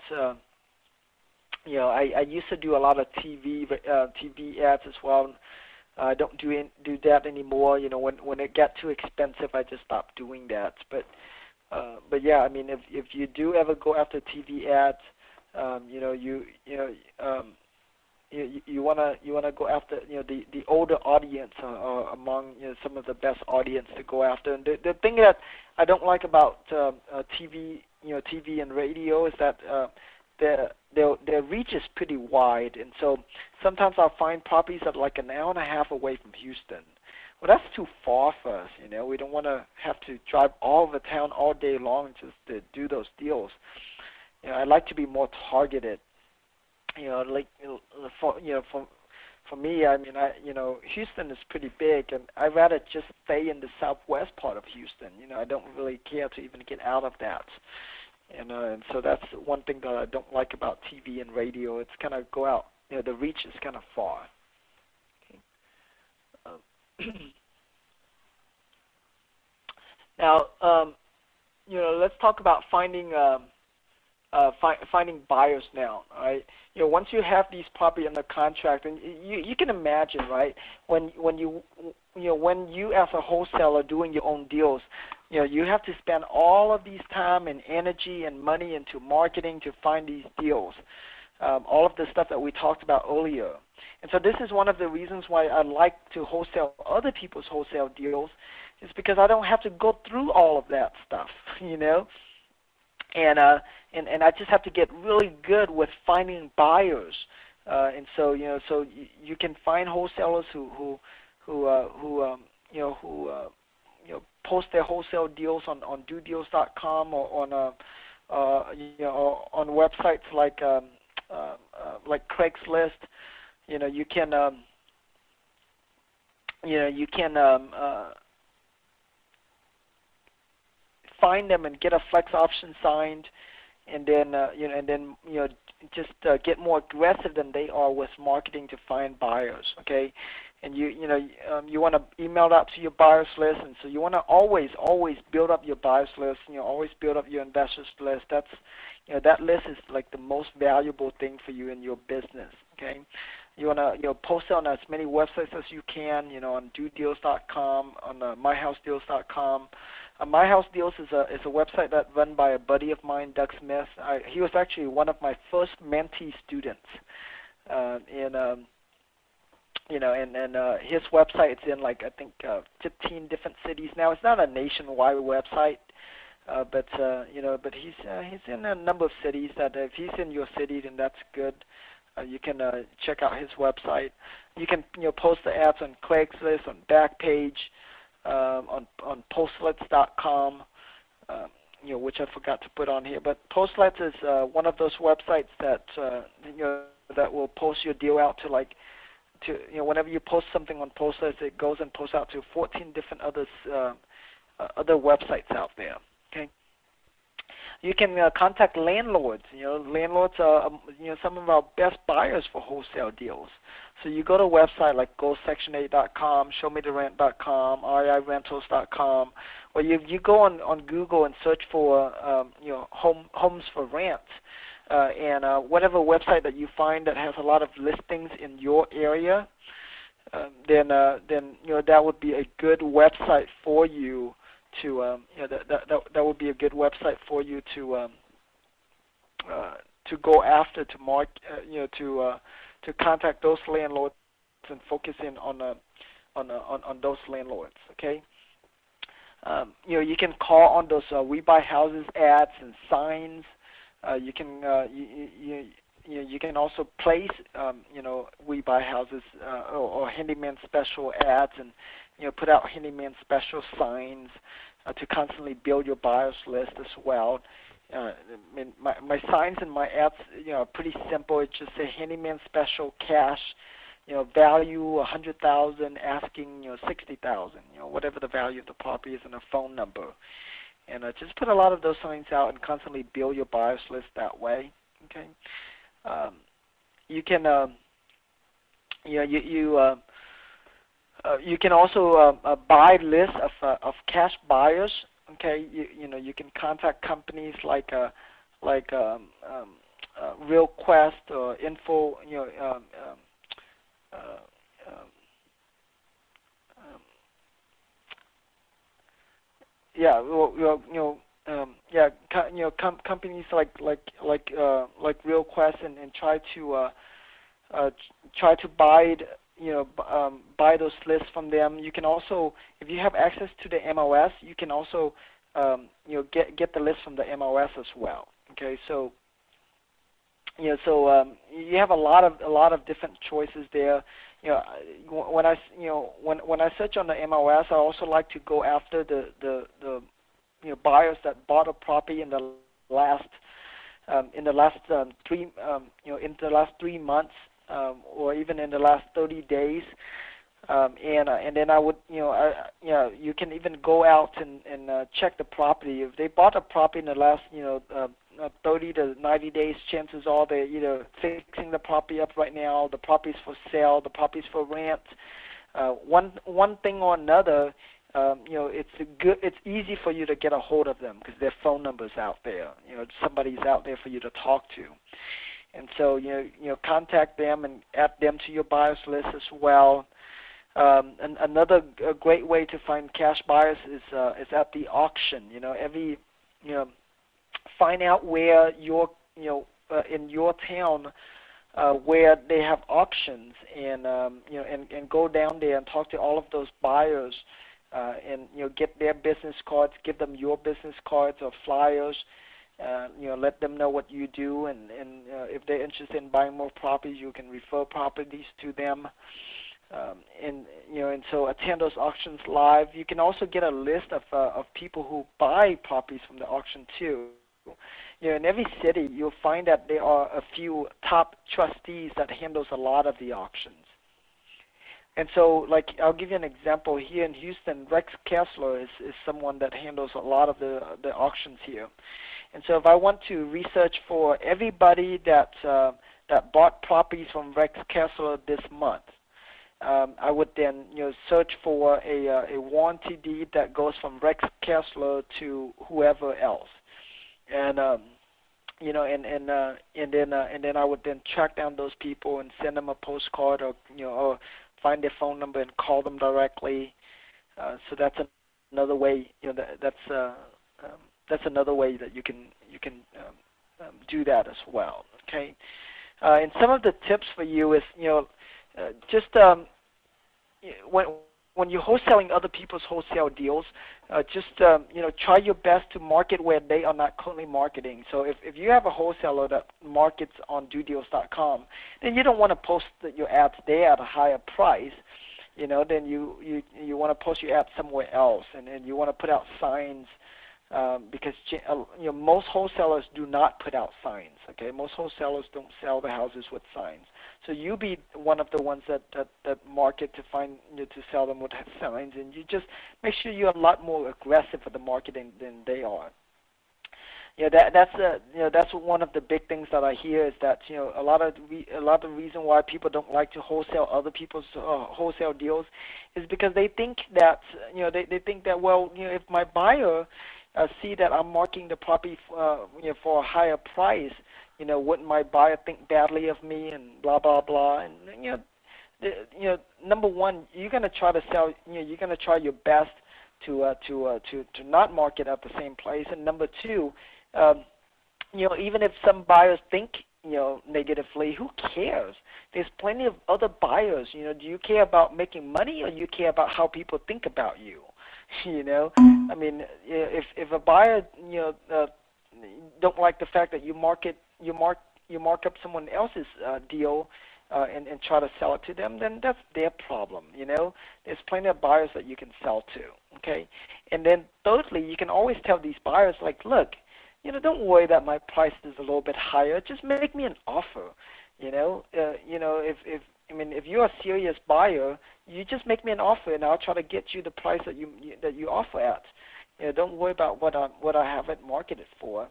[SPEAKER 2] I used to do a lot of TV ads as well. I don't do that anymore. When it got too expensive, I just stopped doing that. But yeah, I mean, if you do ever go after TV ads, you wanna go after the older audience among some of the best audience to go after. And the thing that I don't like about TV and radio is that their reach is pretty wide, and so sometimes I'll find properties that are like an hour and a half away from Houston. Well, that's too far for us. We don't want to have to drive all over town all day long just to do those deals. I like to be more targeted. For me, I mean, Houston is pretty big, and I'd rather just stay in the southwest part of Houston. I don't really care to even get out of that. And so that's one thing that I don't like about TV and radio. It's kind of go out. The reach is kind of far. Okay. Now, let's talk about finding buyers now. All right. Once you have these property under contract, and you can imagine, right? When you as a wholesaler doing your own deals, you have to spend all of these time and energy and money into marketing to find these deals. All of the stuff that we talked about earlier. And so this is one of the reasons why I like to wholesale other people's wholesale deals, is because I don't have to go through all of that stuff, and I just have to get really good with finding buyers. And so so you can find wholesalers who post their wholesale deals on dodeals.com or on websites like Craigslist. You can find them and get a flex option signed, and then just get more aggressive than they are with marketing to find buyers. Okay, and you want to email that to your buyers list, and so you want to always build up your buyers list. Always build up your investors list. That's that list is like the most valuable thing for you in your business. Okay, you want to post it on as many websites as you can. On dodeals.com, on myhousedeals.com. My House Deals is a website that's run by a buddy of mine, Doug Smith. He was actually one of my first mentee students, and his website is in like I think 15 different cities now. It's not a nationwide website, but he's in a number of cities. That if he's in your city, then that's good. You can check out his website. You can post the ads on Craigslist, on Backpage. On Postlets.com, which I forgot to put on here. But Postlets is one of those websites that that will post your deal out to whenever you post something on Postlets, it goes and posts out to 14 different other websites out there. Okay. You can contact landlords. Landlords are some of our best buyers for wholesale deals. So you go to a website like GoSection8.com, ShowMeTheRent.com, REIRentals.com, or you go on Google and search for homes for rent, and whatever website that you find that has a lot of listings in your area, then that would be a good website for you to that would be a good website for you to go after, to mark to contact those landlords and focus in on those landlords. Okay. You can call on those We Buy Houses ads and signs. You can you can also place We Buy Houses or handyman special ads, and put out handyman special signs to constantly build your buyers list as well. I mean, my signs and my ads, are pretty simple. It just say handyman special, cash, value 100,000, asking 60,000, whatever the value of the property is, and a phone number. And just put a lot of those signs out and constantly build your buyers list that way. Okay. You can you can also buy lists of cash buyers. Okay, you can contact companies like RealQuest or Info. Uh, um, um, yeah, well, yeah, companies like RealQuest and uh, try to buy buy those lists from them. You can also, if you have access to the MLS, you can also get the list from the MLS as well. Okay, so you have a lot of different choices there. When I search on the MLS, I also like to go after the buyers that bought a property last in the last in the last 3 months, or even in the last 30 days. And then I would, you can even go out and check the property. If they bought a property in the last 30 to 90 days, chances are they're either fixing the property up right now, the property's for sale, the property's for rent. One thing or another, it's easy for you to get a hold of them because their phone number's out there. Somebody's out there for you to talk to. And so contact them and add them to your buyers list as well. And another great way to find cash buyers is at the auction. Find out where in your town where they have auctions, and and go down there and talk to all of those buyers, and get their business cards, give them your business cards or flyers. Let them know what you do, and if they're interested in buying more properties, you can refer properties to them. And so attend those auctions live. You can also get a list of people who buy properties from the auction too. In every city, you'll find that there are a few top trustees that handles a lot of the auctions. And so, I'll give you an example. Here in Houston, Rex Kessler is someone that handles a lot of the auctions here. And so if I want to research for everybody that bought properties from Rex Kessler this month, I would then search for a warranty deed that goes from Rex Kessler to whoever else, and and then I would then track down those people and send them a postcard, or find their phone number and call them directly. So that's another way. That's another way that you can do that as well. Okay, and some of the tips for you is just when you're wholesaling other people's wholesale deals, just try your best to market where they are not currently marketing. So if you have a wholesaler that markets on dodeals.com, then you don't want to post your ads there at a higher price. Then you want to post your ads somewhere else, and you want to put out signs. Because most wholesalers do not put out signs. Okay, most wholesalers don't sell the houses with signs. So you be one of the ones that market to sell them with signs, and you just make sure you're a lot more aggressive with the marketing than they are. That's one of the big things that I hear is that a lot of the reason why people don't like to wholesale other people's wholesale deals is because they think that they think that, well, if my buyer see that I'm marketing the property for a higher price, wouldn't my buyer think badly of me and blah blah blah. And number one, you're gonna try to sell. You're gonna try your best to not market at the same place. And number two, even if some buyers think negatively, who cares? There's plenty of other buyers. Do you care about making money, or you care about how people think about you? I mean, if a buyer don't like the fact that you mark up someone else's deal and try to sell it to them, then that's their problem. There's plenty of buyers that you can sell to. Okay, and then thirdly, you can always tell these buyers, like, look, don't worry that my price is a little bit higher. Just make me an offer. If you're a serious buyer, you just make me an offer, and I'll try to get you the price that you offer at. Don't worry about what I have it marketed for.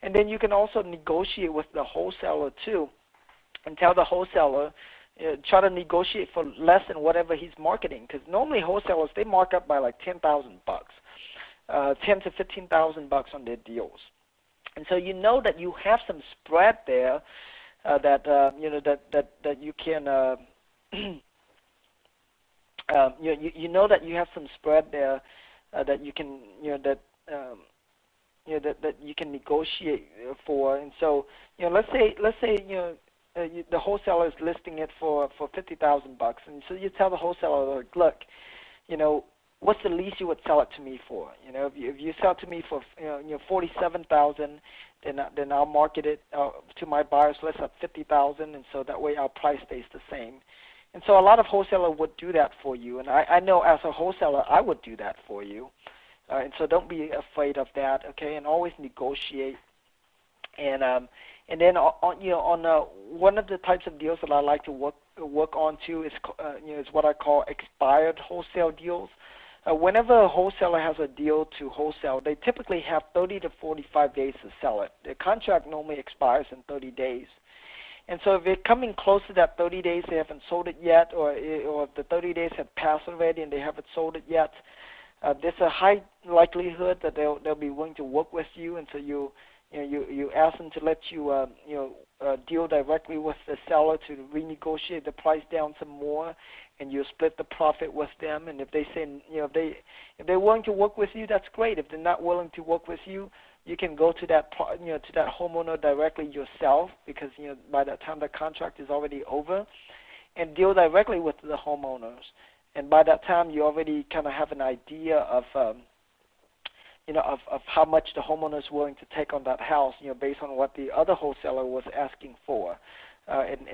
[SPEAKER 2] And then you can also negotiate with the wholesaler too, and tell the wholesaler, try to negotiate for less than whatever he's marketing. Because normally wholesalers, they mark up by like $10,000, $10 to $15,000 on their deals. And so you know that you have some spread there that you can you know that you have some spread there that you can that you can negotiate for. And so let's say the wholesaler is listing it for $50,000, and so you tell the wholesaler, like, look, what's the least you would sell it to me for? If you sell it to me for $47,000, then I'll market it to my buyers list at $50,000, and so that way our price stays the same. And so a lot of wholesalers would do that for you, and I know as a wholesaler I would do that for you. And so don't be afraid of that, okay? And always negotiate. And then on one of the types of deals that I like to work on too is is what I call expired wholesale deals. Whenever a wholesaler has a deal to wholesale, they typically have 30 to 45 days to sell it. The contract normally expires in 30 days. And so if they're coming close to that 30 days, they haven't sold it yet, or if the 30 days have passed already and they haven't sold it yet, there's a high likelihood that they'll be willing to work with you. And so you ask them to let you deal directly with the seller to renegotiate the price down some more, and you split the profit with them. And if they say if they're willing to work with you, that's great. If they're not willing to work with you, you can go to that to that homeowner directly yourself, because by that time the contract is already over, and deal directly with the homeowners. And by that time you already kind of have an idea of of how much the homeowner is willing to take on that house, based on what the other wholesaler was asking for, and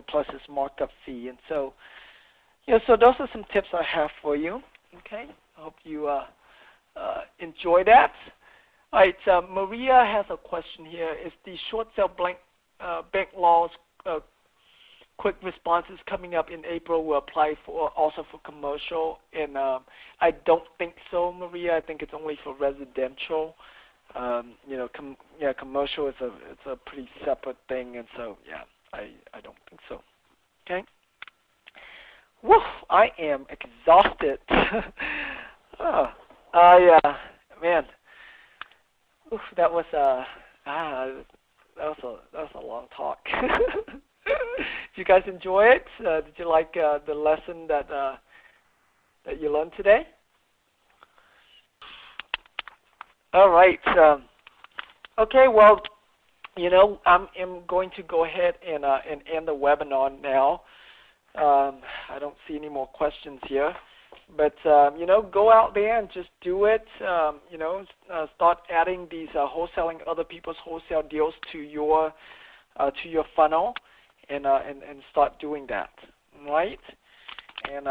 [SPEAKER 2] plus his markup fee. And so so those are some tips I have for you. Okay, I hope you enjoy that. All right, Maria has a question here. Is the short sale bank laws quick responses coming up in April will apply also for commercial? And I don't think so, Maria. I think it's only for residential. Commercial is a pretty separate thing, and so I don't think so. Okay. Woo! I am exhausted. Man. Oof, that was a long talk. Did you guys enjoy it? Did you like the lesson that you learned today? All right. Okay. Well, I'm going to go ahead and end the webinar now. I don't see any more questions here. But go out there and just do it. Start adding these wholesaling other people's wholesale deals to your funnel, and start doing that, right? And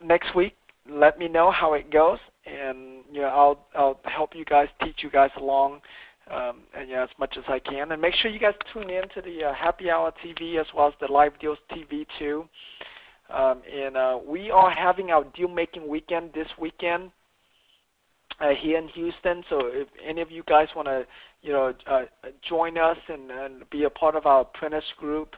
[SPEAKER 2] next week, let me know how it goes, and I'll help you guys, teach you guys along, as much as I can. And make sure you guys tune in to the Happy Hour TV as well as the Live Deals TV too. We are having our deal making weekend this weekend here in Houston. So if any of you guys want to, join us and be a part of our apprentice group,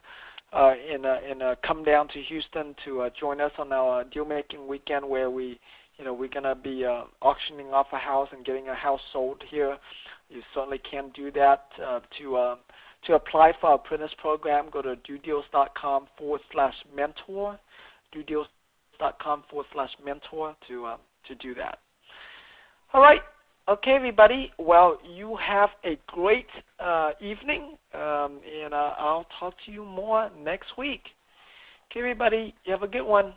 [SPEAKER 2] and come down to Houston to join us on our deal making weekend, where we're gonna be auctioning off a house and getting a house sold here. You certainly can do that. To apply for our apprentice program, go to dodeals.com/mentor. dodeals.com/mentor to do that. All right. Okay, everybody. Well, you have a great evening, and I'll talk to you more next week. Okay, everybody. You have a good one.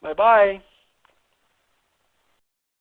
[SPEAKER 2] Bye-bye.